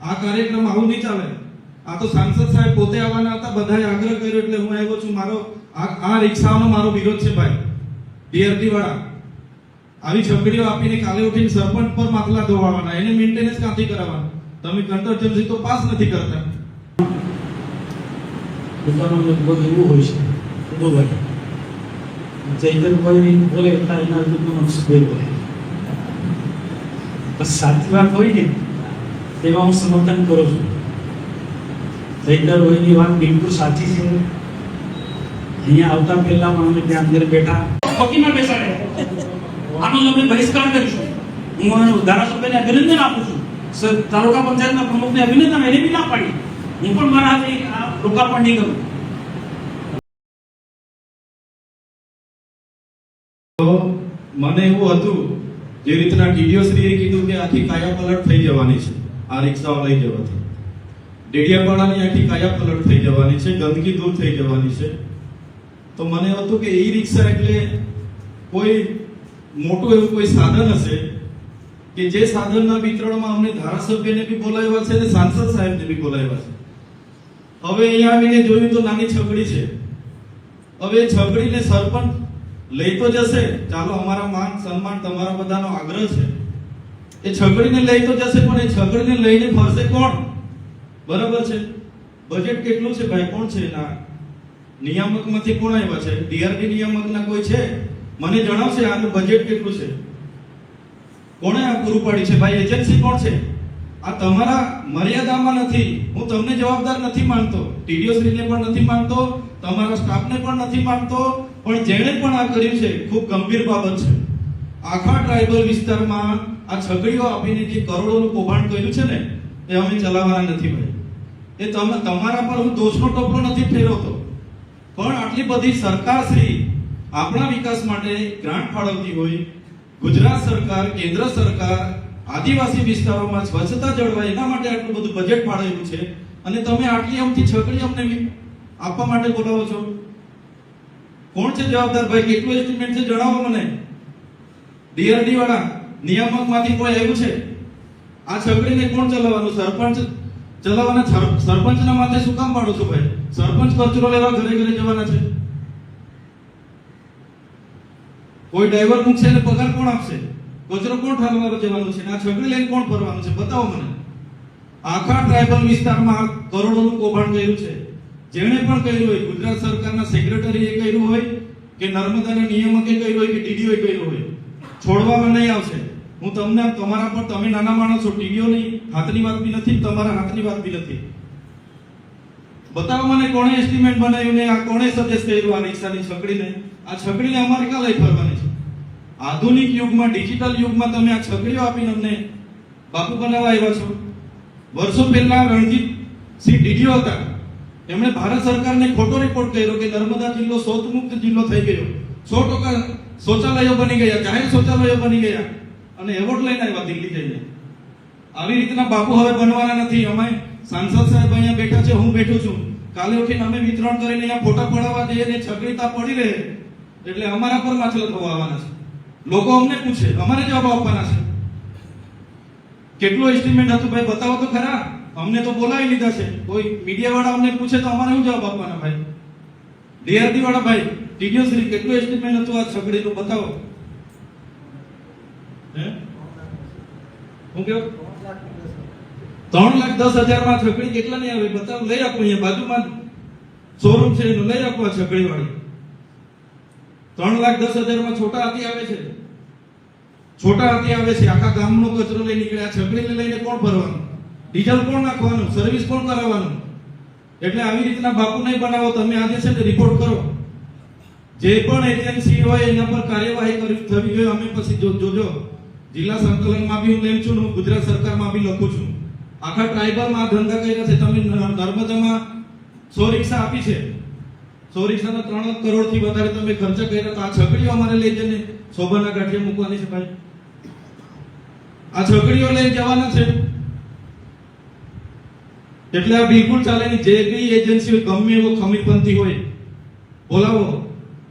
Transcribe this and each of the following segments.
આ કાર્યક્રમ આવું નહીં ચાલે. આ તો સાંસદ સાહેબ પોતે આવવાના હતા, બધાએ આગ્રહ કર્યો એટલે હું આવ્યો છું. મારો આ રિક્ષાનો મારો વિરોધ છે ભાઈ. ડીઆરટી વાળા આવી છકડીઓ આપીને કાલે ઉઠીને સરપંચ પર માટલા ધોવાવાના, એને મેન્ટેનન્સ ક્યાંથી કરાવવાનું? તમે કંટ્રોલ તો પાસ નથી કરતા. દુકાનો લગભગ એવું હોય છે બરોબર. જયદરભાઈ બોલે એટલા એના દુકાનો સુધે બોલે. બસ સાચી વાત હોય ને તેમાં હું સમર્થન કરું છું. જયદરભાઈની વાત બિલકુલ સાચી છે. અહીંયા આવતા પહેલા પણ અમે ત્યાં અંદર બેઠા ચોકીમાં બેસાડે. આનો અમે બહિષ્કાર કરીશું. હું ધારાસભ્યને અભિનંદન આપું છું. તાલુકા પંચાયતના પ્રમુખને અભિનંદન, એને બી ના પાડી. હું પણ મારા હાથે આ લોકાર્પણ નહીં કરું. તો મને એવું હતું જે રીતના ટીડીઓ શ્રીએ કીધું કે આખી કાયા પલટ થઈ જવાની છે આ રિક્ષાઓ લઈ જવાથી, ડેડિયાપાડાની આખી કાયા પલટ થઈ જવાની છે, ગંદકી દૂર થઈ જવાની છે. તો મને હતું કે ઈ રિક્ષા એટલે કોઈ મોટું એવું કોઈ સાધન હશે કે જે સાધનના વિતરણમાં અમને ધારાસભ્યને બી બોલાવ્યા છે અને સાંસદ સાહેબને બી બોલાવ્યા છે. હવે અહીંયા આવીને જોયું તો નાની છકડી છે. હવે છકડીને સરપંચ લઈ તો જશે, ચાલો અમારા માન સન્માન તમારા બધાનો આગ્રહ છે. એ છકડીને લઈ તો જશે, પણ એ છકડીને લઈને ફરશે કોણ? બરાબર છે. બજેટ કેટલું છે ભાઈ? કોણ છે એના નિયામકમાંથી? કોણ આવ્યા છે? ડીઆરટી નિયામકના કોઈ છે? મને જણાવશે આનું બજેટ કેટલું છે? કોણે આ પૂરું પાડી છે ભાઈ? એજન્સી કોણ છે? આ તમારા મર્યાદામાં નથી. હું તમને જવાબદાર નથી માનતો, ટીડીઓ શ્રીને પણ નથી માનતો, તમારા સ્ટાફને પણ નથી માનતો, પણ જેણે પણ આ કર્યું છે ખૂબ ગંભીર બાબત છે. આખા ટ્રાઇબલ વિસ્તારમાં આ છકડીઓ આપીને જે કરોડોનું કૌભાંડ કર્યું છે ને, એ અમે ચલાવવાના નથી ભાઈ. એ તમારા પર હું દોષનો ટોપલો નથી ફેરવતો, પણ આટલી બધી સરકાર શ્રી આપણા વિકાસ માટે ગ્રાન્ટ ફાળવતી હોય, ગુજરાત સરકાર, કેન્દ્ર સરકાર આદિવાસી વિસ્તારોમાં સ્વચ્છતા જળવાય એના માટે આટલું બધું બજેટ ફાળવેલું છે, અને તમે આટલી અમથી છકડી અમને આપવા માટે બોલાવો છો. કોણ છે જવાબદાર ભાઈ? કેટલું એસ્ટિમેટ છે જણાવો મને. ડીઆરડી વાળા નિયામકમાંથી કોઈ આવ્યું છે? આ છકડીને કોણ ચલાવવાનું? સરપંચ ચલાવવાના. સરપંચના માથે શું કામ પાડો છો ભાઈ? સરપંચ કચરો લેવા ઘરે ઘરે જવાના છે. કોઈ ડ્રાઈવર મૂકશે ને પગાર કોણ આપશે? કચરો કોણ ઠાલવા જવાનું છે? આ છકડી લઈને કોણ ફરવાનું છે? બતાવો મને. આખા ટ્રાઇબલ વિસ્તારમાં કરોડોનું કૌભાંડ કર્યું છે. જેણે પણ કર્યું હોય, ગુજરાત સરકારના સેક્રેટરીએ કર્યું હોય કે નર્મદાના નિયામકે કર્યું હોય કે ટીડીઓએ કર્યું હોય, છોડવામાં નહીં આવશે. હું તમને તમારા પર, તમે નાના માણસ છો, ટીડીઓની હાથની વાત બી નથી, તમારા હાથની વાત બી નથી. બતાવો મને કોણે એસ્ટિમેટ બનાવ્યું ને આ કોણે સજેસ્ટ કર્યું આ રિક્ષાની છકડીને? આ છકડીને અમારે ક્યાં લઈ ફરવાની છે? આધુનિક યુગમાં, ડિજિટલ યુગમાં તમે આ છકડીઓ આપીને અમને બાપુ બનાવવા આવ્યા છો. વર્ષો પહેલા રણજીત સિંહ ડીડીઓ હતા, એમણે ભારત સરકારને ખોટો રિપોર્ટ કર્યો કે નર્મદા જિલ્લો શૌચમુક્ત જિલ્લો થઈ ગયો, 100% શૌચાલયો બની ગયા, જાહેર શૌચાલયો બની ગયા, અને એવોર્ડ લઈને આવ્યા દિલ્હી જઈને. આવી રીતના બાપુ હવે બનવાના નથી. અમે સાંસદ સાહેબ અહીંયા બેઠા છે, હું બેઠો છું, કાલે ઉઠીને અમે વિતરણ કરીને અહીંયા ફોટા પડાવવા જઈએ ને છકડી તા પડી રહે એટલે અમારા પર માછલા થવાના છે. લોકો અમને પૂછે, અમારે જવાબ આપવાના છે. કેટલું એસ્ટિમેટ હતું ભાઈ? બતાવો તો ખરા. અમને તો બોલાવી લીધા છે. કોઈ મીડિયા વાળા અમને પૂછે તો અમારે શું જવાબ આપવાના ભાઈ? ડીઆરટી વાળા ભાઈ, ટીડીઓ શ્રી કેટલું એસ્ટિમેટ હતું આ છકડીનું? બતાવો. હું કેવું 3,10,000 માં છકડી કેટલા ની આવે? બતાવો. લઈ આપો. અહીંયા બાજુમાં શોરૂમ છે એનું લઈ આપો. આ છકડી વાળી 3,10,000 માં છોટા હાથી આવે છે. છોટા હાથી આવે છે, આખા ગામનો કચરો લઈ નીકળે. આ છકડીને લઈને કોણ ફરવાનું? ડીઝલ કોણ નાખવાનું? સર્વિસ કોણ કરાવવાનું? એટલે આવી રીતના બાપુ નહીં બનાવો. તમે આજે છે ને રિપોર્ટ કરો. જે પણ એજન્સી હોય એના પર કાર્યવાહી થવી જોઈએ. અમે પછી જોજો, જિલ્લા સંકલનમાં બી હું લેમ છું, હું ગુજરાત સરકારમાં બી લખું છું. આખા ટ્રાઇબલમાં આ ધંધા કર્યા છે. તમે નર્મદામાં 100 રિક્ષા આપી છે, 100 રિક્ષાના 3 કરોડથી વધારે તમે ખર્ચ કર્યા. તો આ છકડીઓ અમારે લઈ જઈને શોભાના ગાંઠિયા મૂકવાની છે ભાઈ. આ છકડીઓ લઈ જવાના છે એટલે આ બિલકુલ ચાલે નહીં. જે બી એજન્સી ગમે એવો ખમીરપંથી હોય બોલાવો.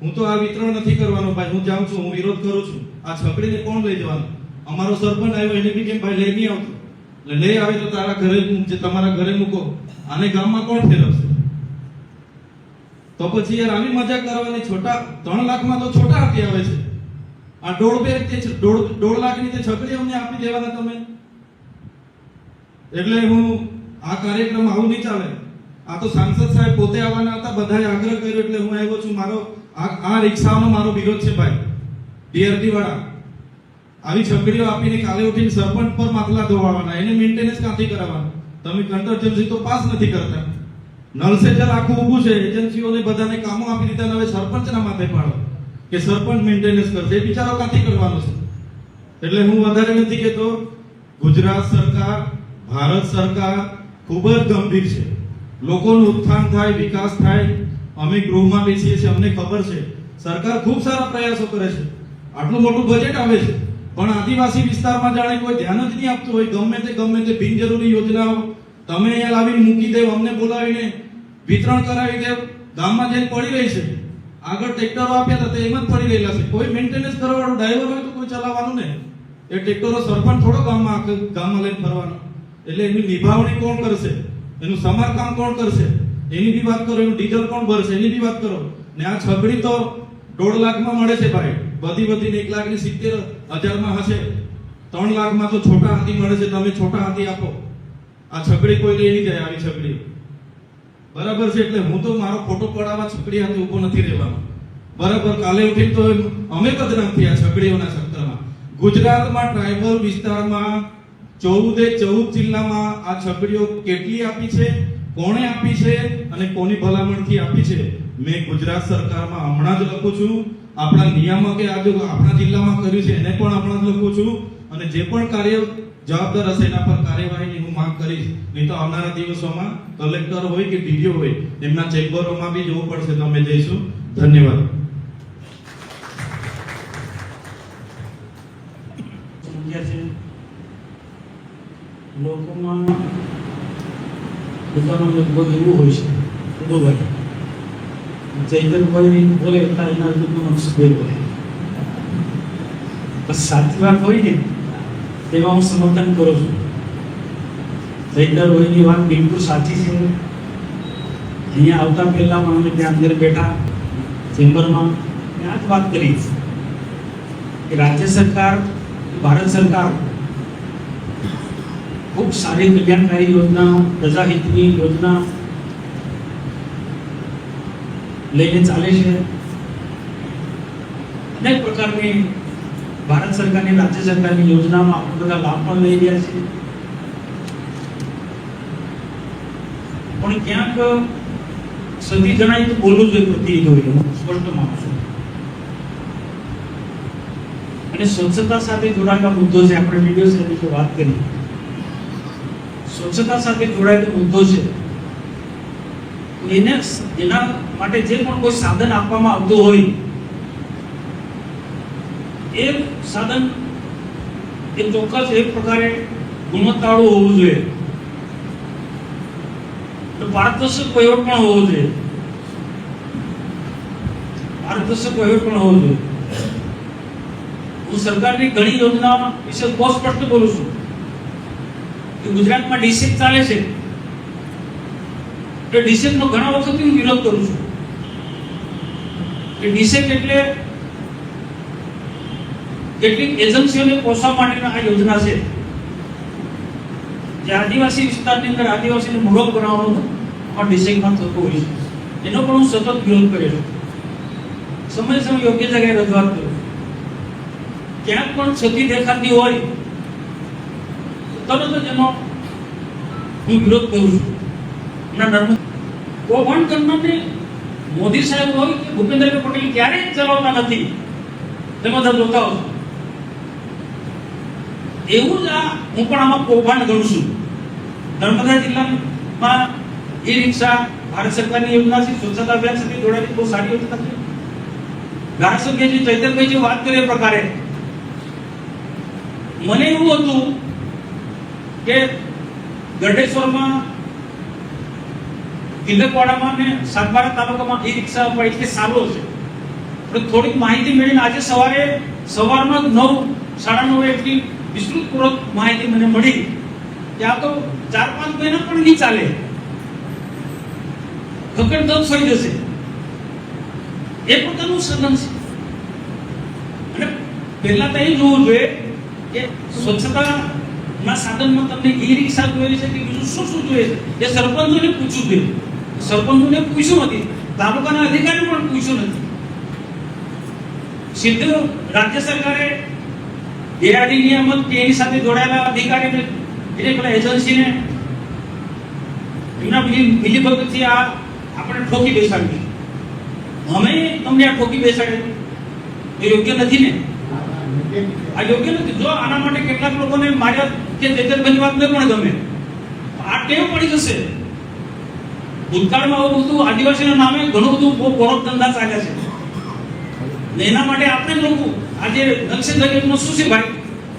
હું તો આ વિતરણ નથી કરવાનો ભાઈ. હું જાઉં છું, હું વિરોધ કરું છું. આ છકડીને કોણ લઈ જવાનું? અમારો સરપંચ આવ્યો, એને બી કેમ ભાઈ લઈ નહીં આવતો? એટલે લઈ આવે તો તારા ઘરે જ મૂકજે, તમારા ઘરે મૂકો. આને ગામમાં કોણ ફેરવશે? તો પછી યાર આવી મજા કરવાની. છોટા 3 લાખમાં તો છોટા હાથી આવે છે. આ 1.5 લાખની તે છકડી અમને આપી દેવાના તમે. એટલે હું આ કાર્યક્રમ આવું નહીં ચાલે. આ તો સાંસદ સાહેબ પોતે આવવાના હતા, બધાએ આગ્રહ કર્યો એટલે હું આવ્યો છું. મારો આ રિક્ષાનો મારો વિરોધ છે ભાઈ. ડીઆરટી વાળા આવી છકડીઓ આપીને કાલે ઉઠીને સરપંચ પર માથલા ધોવાવાના, એને મેન્ટેનન્સ ક્યાંથી કરાવવાનું? તમે કંટ્રોલ તો પાસ નથી કરતા. નલ સે જલ આખું ઊભું છે, એજન્સીઓને બધાને કામો આપી દીધા. હવે સરપંચના માથે પાડો કે સરપંચ મેન્ટેનન્સ કરશે, એ બિચારો ક્યાંથી કરવાનો છે? એટલે હું વધારે નથી કહેતો. ગુજરાત સરકાર, ભારત સરકાર ખૂબ જ ગંભીર છે. લોકોનું ઉત્થાન થાય, વિકાસ થાય. અમે ગૃહમાં બેસીએ છીએ, અમને ખબર છે સરકાર ખૂબ સારા પ્રયાસો કરે છે. આટલું મોટું બજેટ આવે છે, પણ આદિવાસી વિસ્તારમાં જાણે કોઈ ધ્યાન જ નહીં આપતું હોય. ગમે તે બિનજરૂરી યોજનાઓ તમે અહીંયા લાવીને મૂકી દેવ, અમને બોલાવીને વિતરણ કરાવી દેવ. ગામમાં જઈને પડી રહી છે. આગળ ટ્રેક્ટરો આપ્યા હતા તે એમ જ પડી રહેલા છે. કોઈ મેન્ટેનન્સ કરવાવાળો ડ્રાઈવર હોય તો કોઈ ચલાવવાનું ને. એ ટ્રેક્ટરો સરપંચ થોડો ગામમાં લઈને ફરવાનો. એટલે એની નિભાવણી કોણ કરશે? એનું સમારકામ કોણ કરશે? એની બી વાત કરો. એનું ડીઝલ કોણ ભરશે? એની બી વાત કરો. ને આ છકડી તો 1.5 લાખમાં મળે છે ભાઈ. બધી 1,70,000 હશે. 3 લાખમાં તો છોટા હાથી મળે છે. તમે છોટા હાથી આપો. આ છકડી કોઈ લઈ નહીં જાય. આવી છકડી બરાબર છે. એટલે હું તો મારો ફોટો પડાવવા છકડી હાથે ઉભો નથી રહેવાનો. બરાબર. કાલે ઉઠી તો અમે બદનામ થયા છકડીઓના ચક્કરમાં. ગુજરાતમાં ટ્રાઇબલ વિસ્તારમાં 14 જિલ્લામાં આ છકડીઓ કેટલી આપી છે, કોણે આપી છે અને કોની ભલામણથી આપી છે, મેં ગુજરાત સરકારમાં હમણાં જ લખું છું. આપણા નિયામકે આજે આપણા જિલ્લામાં કર્યું છે એને પણ હમણાં જ લખું છું. અને જે પણ કાર્ય જવાબદાર હશે એના પર કાર્યવાહીની હું માંગ કરીશ. નહીં તો આવનારા દિવસોમાં કલેક્ટર હોય કે ડીડીઓ હોય એમના ચેમ્બરોમાં બી જવું પડશે તો અમે જઈશું. ધન્યવાદ. લોકોમાં પોતાનો લગભગ એવું હોય છે ભાઈ જયદરભાઈ બોલે એટલા એના લગભગ મનસુખભાઈ બોલે. બસ સાચી વાત હોય ને તેમાં હું સમર્થન કરું છું. જયદરભાઈની વાત બિલકુલ સાચી છે. અહીંયા આવતા પહેલા પણ અમે ત્યાં અંદર બેઠા ચેમ્બરમાં ત્યાં જ વાત કરી કે રાજ્ય સરકાર, ભારત સરકાર ખૂબ સારી કલ્યાણકારી યોજના, પ્રજાહિતની યોજના લઈને ચાલે છે. અનેક પ્રકારની ભારત સરકારની, રાજ્ય સરકારની યોજનામાં આપણે બધા લાભ પણ લઈ રહ્યા છે. પણ ક્યાંક સતી જણાય તો બોલવું જોઈએ પ્રતિનિધિઓએ, હું સ્પષ્ટ માનું છું. અને સ્વચ્છતા સાથે જોડાયેલા મુદ્દો છે. આપણે વિડીયો સાથે વાત કરી. સ્વચ્છતા સાથે જોડાયેલો મુદ્દો છે. એના માટે જે પણ કોઈ સાધન આપવામાં આવતું હોય એ સાધન એ ચોક્કસ એક પ્રકારે ગુણવત્તાવાળું હોવું જોઈએ. પારદર્શક વહીવટ પણ હોવો જોઈએ. હું સરકારની ઘણી યોજના વિશે બહુ સ્પષ્ટ બોલું છું કે ગુજરાતમાં ડીસેક ચાલે છે. તો ડીસેકનો ઘણા વખતથી હું વિરોધ કરું છું કે ડીસેક એટલે કેટલીક એજન્સીઓને પોષવા માટેની આ યોજના છે જે આદિવાસી વિસ્તારની અંદર આદિવાસીને મૂળક બનાવવાનું આ ડીસેકમાં થતું હોય છે. એનો પણ હું સતત વિરોધ કર્યો છું. સમય યોગ્ય જગ્યાએ રજૂઆત કરું. ક્યાંક પણ ક્ષતિ દેખાતી હોય તરત જ એનો હું વિરોધ કરું છું. કૌભાંડ કરનારને મોદી સાહેબ હોય કે ભૂપેન્દ્રભાઈ પટેલ ક્યારેય ચલાવતા નથી. તમે બધા જોતા હો. એવું જ હું પણ આમાં કૌભાંડ ગણું છું. નર્મદા જિલ્લામાં ઈ-રિક્ષા ભારત સરકારની યોજના છે. સ્વચ્છતા અભિયાન સાથે જોડાયેલી બહુ સારી યોજના છે. ધારાસભ્યજી ચૈતરભાઈ વાત કરે એ પ્રકારે મને એવું હતું કે ગઢેશ્વરમાં, તિલકવાડામાં ને સાગબારા તાલુકામાં ઈ-રિક્ષા અપાય એટલે સારું છે. પણ થોડીક માહિતી મેળવીને આજે સવારમાં 9, 9:30 એટલી વિસ્તૃતપૂર્વક માહિતી મને મળી કે આ તો 4-5 મહિના પણ નહીં ચાલે, ખકડધજ થઈ જશે. એ પોતાનું સદન છે. અને પહેલા તો એ જોવું જોઈએ કે સ્વચ્છતાના સાધનમાં તમને ઈ-રિક્ષા જોઈએ છે કે બીજું શું શું જોઈએ છે, એ સરપંચોને પૂછવું જોઈએ. સરપંચોને પૂછ્યું નથી, તાલુકાના અધિકારી પણ પૂછ્યું નથી. સીધું રાજ્ય સરકારે એઆરડી નિયામક કે એની સાથે જોડાયેલા અધિકારીને એટલે પેલા એજન્સીને એમના મિલીભગતથી આ આપણે ઠોકી બેસાડી. અમે તમને આ ઠોકી બેસાડી એ યોગ્ય નથી ને? આ યોગ્ય નથી. જો આના માટે કેટલાક લોકોને માર્યા કે તેજલભાઈની વાત ન પણ ગમે, આ ટેવ પડી જશે. ભૂતકાળમાં આવું બધું આદિવાસીના નામે ઘણું બધું બહુ પરોપ ધંધા ચાલ્યા છે. ને એના માટે આપણે જ લોકો આજે નલસે દરિયાનો શું છે ભાઈ?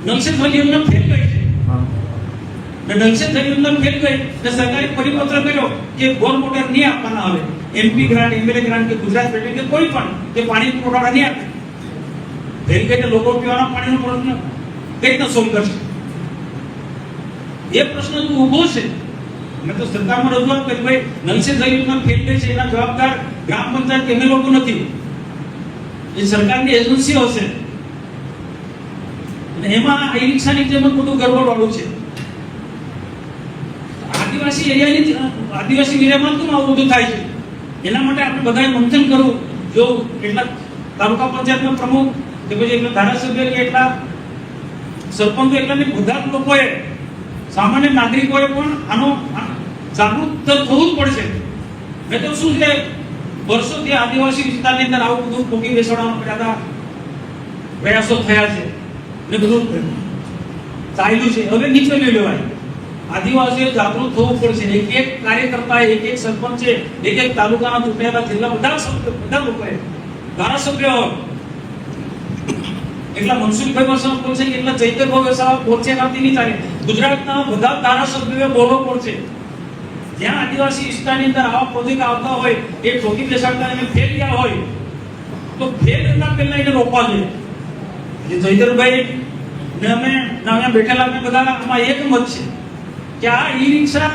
નલસે દરિયાનો ફેલ ગઈ છે. ને નલસે દરિયાનો ફેલ ગઈ એટલે સરકારે પરિપત્ર કર્યો કે બોર મોટર નહીં આપવાના આવે. એમપી ગ્રાન્ટ, એમએલએ ગ્રાન્ટ કે ગુજરાત પેટ્રોલ કે કોઈ પણ કે પાણી પુરવઠા નહીં આપે. ફેલ ગઈ એટલે લોકો પીવાના પાણીનો પ્રશ્ન કઈ રીતના સોલ્વ કરશે? એ પ્રશ્ન જો ઊભો છે. મેં તો સરકારમાં રજૂઆત કરી, ભાઈ નલસે દરિયાનો ફેલ ગઈ છે એના જવાબદાર ગ્રામ પંચાયત કે અમે લોકો નથી, એ સરકારની એજન્સીઓ હશે. અને એમાં ઈ-રિક્ષાની જેમ બધું ગરબડવાળું છે. આદિવાસી એરિયાની આદિવાસી એરિયામાં કેમ આવું બધું થાય છે? એના માટે આપણે બધાએ મંથન કરવું. જો કેટલાક તાલુકા પંચાયતના પ્રમુખ કે પછી એટલા ધારાસભ્ય કે એટલા સરપંચો એટલાની બધા જ લોકોએ, સામાન્ય નાગરિકોએ પણ આનો જાગૃત થવું જ પડશે. મેં તો શું છે, વર્ષોથી આદિવાસી વિસ્તારની અંદર આવું બધું ઠોકી બેસાડવાના પ્રયાસો થયા છે ને બધું ચાલ્યું છે. હવે નીચે લઈ લેવાય. આદિવાસીઓ જાગૃત થવું પડશે. એક એક કાર્યકર્તા, એક એક સરપંચે, એક એક તાલુકાના ચૂંટાયેલા જિલ્લા બધા લોકોએ, ધારાસભ્યો એટલા મનસુખભાઈ વસાવા બોલશે કે એટલા ચૈતરભાઈ વસાવા બોલશે એનાથી નહીં ચાલે. ગુજરાતના બધા ધારાસભ્યોએ બોલવો પડશે. જ્યાં આદિવાસી વિસ્તારની અંદર આવા પ્રોજેક્ટ આવતા હોય, એ ઠોકી બેસાડતા એને ફેલ ગયા હોય, તો ફેલ કરતા પહેલા એને રોકવા જોઈએ. ચૈતરભાઈ ને અમે અહીંયા બેઠેલા અમે બધા આમાં એક મત છે કે આ ઈ-રિક્ષા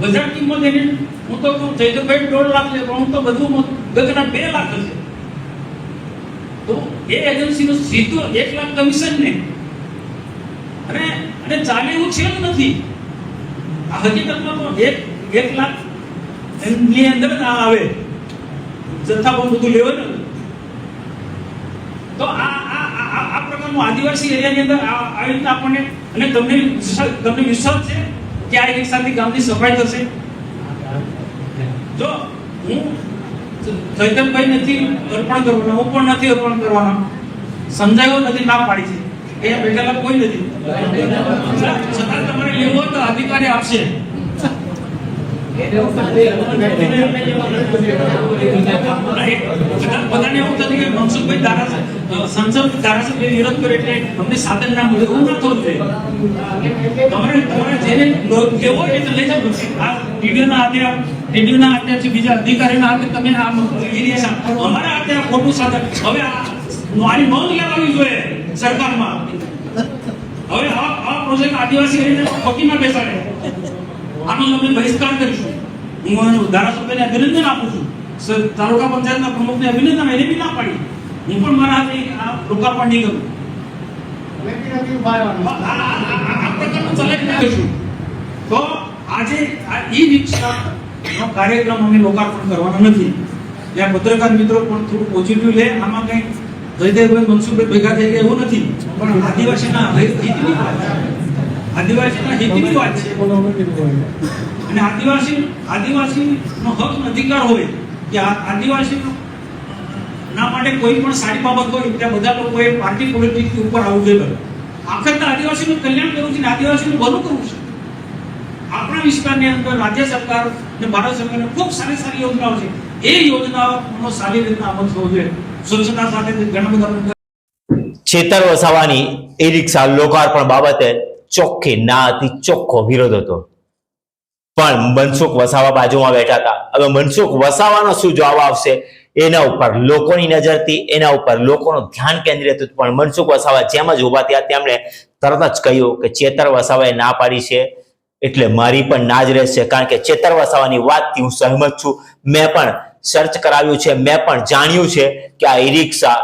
બજાર કિંમત એની, હું તો કહું ચૈતરભાઈ 1.5 લાખ છે, પણ હું તો બધું ગગના 2 લાખ છે. તો એ એજન્સીનું સીધું 1 લાખ કમિશન ને અને ચાલે એવું છે જ નથી. આ હકીકતમાં તો 1 લાખ એની અંદર જ આવે, જથ્થાબંધ બધું લેવાનું. તો આ પ્રકારનું આદિવાસી એરિયાની અંદર આવી રીતના આપણને, અને તમને વિશ્વાસ છે કે આ ઈ-રિક્ષાથી ગામની સફાઈ થશે? જો હું ચૈતનભાઈ નથી અર્પણ કરવાના, હું પણ નથી અર્પણ કરવાના, સમજાયો નથી, ના પાડી છે, અહીંયા બેઠેલા કોઈ નથી. છતાં તમારે લેવું હોય તો અધિકારી આપશે. બધાને એવું થતું કે મનસુખભાઈ ધારાસભ્ય વિરોધ કર્યો એટલે અમને સાધન ના મળે, એવું ના થવું જોઈએ. તમારે જેને લેવો હોય તો લઈ જાવ. આ ટીડીઓના હાથે છે, બીજા અધિકારીના હાથે તમે આ અમારા હાથે આ ખોટું સાધન. હવે આની નોંધ લેવાની જોઈએ સરકારમાં. હવે આ પ્રોજેક્ટ આદિવાસી પકીમાં બેસાડે, આનો અમે બહિષ્કાર કરીશું. હું ધારાસભ્યને અભિનંદન આપું છું, તાલુકા પંચાયતના પ્રમુખને અભિનંદન. એને બી ના પાડી, હું પણ મારા હાથે આ લોકાર્પણ નહીં કરું. આ પ્રકારનું ચલાવી નાખીશું. તો આજે આ ઈ-રિક્ષાનો કાર્યક્રમ અમે લોકાર્પણ કરવાનો નથી. ત્યાં પત્રકાર મિત્રો પણ થોડું પોઝિટિવ લે. આમાં કઈ જયદેવભાઈ મનસુખભાઈ ભેગા થઈ ગયા એવું નથી, પણ આદિવાસીના હિતની વાત છે. અને આદિવાસીનો હક અધિકાર હોય કે આદિવાસી ના માટે કોઈ પણ સારી બાબત હોય ત્યાં બધા લોકોએ પાર્ટી પોલિટિક્સ ઉપર આવવું જોઈએ. આખરે આદિવાસીનું કલ્યાણ કરવું છે, આદિવાસીનું ભલું કરવું છે. આપણા વિસ્તારની અંદર રાજ્ય સરકાર અને ભારત સરકારની ખૂબ સારી સારી યોજનાઓ છે. એ યોજનાઓનો સારી રીતના અમલ થવો જોઈએ. સ્વચ્છતા સાથે ઘણા બધા છેતર વસાવાની ઈ-રિક્ષા લોકાર્પણ બાબતે ચોખ્ખી ના હતી, ચોખ્ખો વિરોધ હતો. પણ મનસુખ વસાવા બાજુમાં બેઠા હતા. હવે મનસુખ વસાવાનો શું જવાબ આવશે એના ઉપર લોકોની નજર હતી, એના ઉપર લોકોનું ધ્યાન કેન્દ્રિત હતું. પણ મનસુખ વસાવા જેમ જ ઉભા થયા તેમણે તરત જ કહ્યું કે ચેતર વસાવાએ ના પાડી છે એટલે મારી પણ ના જ રહેશે, કારણ કે ચેતર વસાવાની વાતથી હું સહમત છું. મેં પણ સર્ચ કરાવ્યું છે, મેં પણ જાણ્યું છે કે આ ઈ રિક્ષા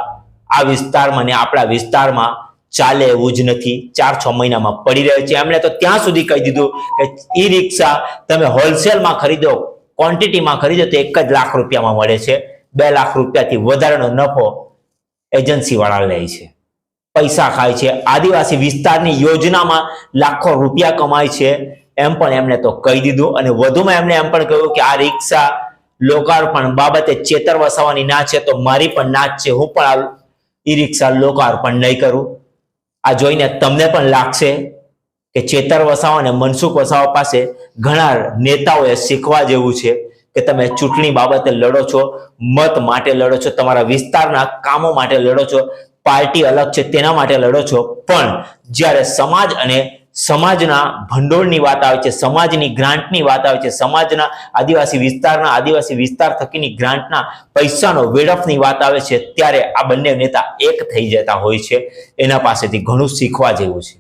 આ વિસ્તારમાં ને આપણા વિસ્તારમાં ચાલે એવું જ નથી. 4-6 મહિનામાં પડી રહે છે. એમણે તો ત્યાં સુધી કહી દીધું કે ઈ રિક્ષા તમે હોલસેલમાં ખરીદો, ક્વોન્ટિટીમાં ખરીદો તો 1 જ લાખ રૂપિયામાં મળે છે. 2 લાખ રૂપિયાથી વધારાનો નફો એજન્સી વાળા લે છે, પૈસા ખાય છે. આદિવાસી વિસ્તારની યોજનામાં લાખો રૂપિયા કમાય છે, એમ પણ એમણે તો કહી દીધું. અને વધુમાં એમણે એમ પણ કહ્યું કે આ રિક્ષા લોકાર્પણ બાબતે ચેતર વસાવાની ના છે, તો મારી પણ ના જ છે. હું પણ આ ઈ રિક્ષા લોકાર્પણ નહીં કરું. આ જોઈને તમને પણ લાગશે કે ચેતર વસાવા અને મનસુખ વસાવા પાસે ઘણા નેતાઓએ શીખવા જેવું છે કે તમે ચૂંટણી બાબતે લડો છો, મત માટે લડો છો, તમારા વિસ્તારના કામો માટે લડો છો, પાર્ટી અલગ છે તેના માટે લડો છો, પણ જ્યારે સમાજ અને સમાજના ભંડોળની વાત આવે છે, સમાજની ગ્રાન્ટની વાત આવે છે, સમાજના આદિવાસી વિસ્તાર થકીની ગ્રાન્ટના પૈસાનો વેડફની વાત આવે છે, ત્યારે આ બંને નેતા એક થઈ જતા હોય છે. એના પાસેથી ઘણું શીખવા જેવું છે.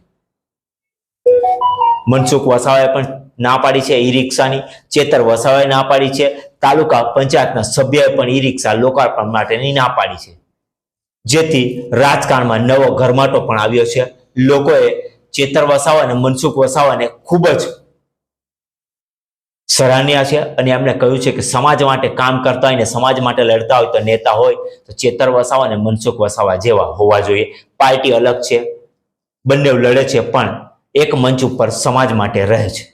મનસુખ વસાવાએ પણ ના પાડી છે ઈ રિક્ષાની, ચેતર વસાવાએ ના પાડી છે, તાલુકા પંચાયતના સભ્યએ પણ ઈ રિક્ષા લોકાર્પણ માટેની ના પાડી છે. જેથી રાજકારણમાં નવો ગરમાટો પણ આવ્યો છે. લોકોએ ચેતર વસાવા અને મનસુખ વસાવાને ખૂબ જ સરાહનીય છે અને એમણે કહ્યું છે કે સમાજ માટે કામ કરતા હોય ને સમાજ માટે લડતા હોય તો નેતા હોય તો ચેતર વસાવા અને મનસુખ વસાવા જેવા હોવા જોઈએ. પાર્ટી અલગ છે, બંને લડે છે, પણ એક મંચ ઉપર સમાજ માટે રહે છે.